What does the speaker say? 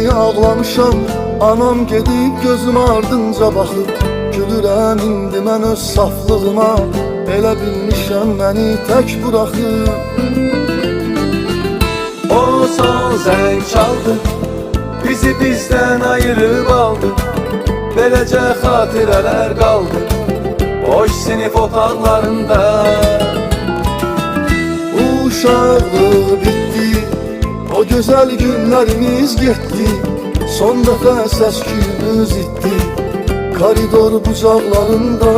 kimi ağlamışam. Anam gedib gözüm ardınca baxıb, gülürəm indi mən öz saflığıma. Elə bilmişəm məni tək buraxıb. O son zəng çaldı, bizi bizdən ayırıb aldı. Beləcə xatirələr qaldı boş sinif otaqlarında. Uşaqlıq bitdi, o gözəl günlərimiz getdi. Son dəfə səs-küyümüz itdi koridor bucaqlarında.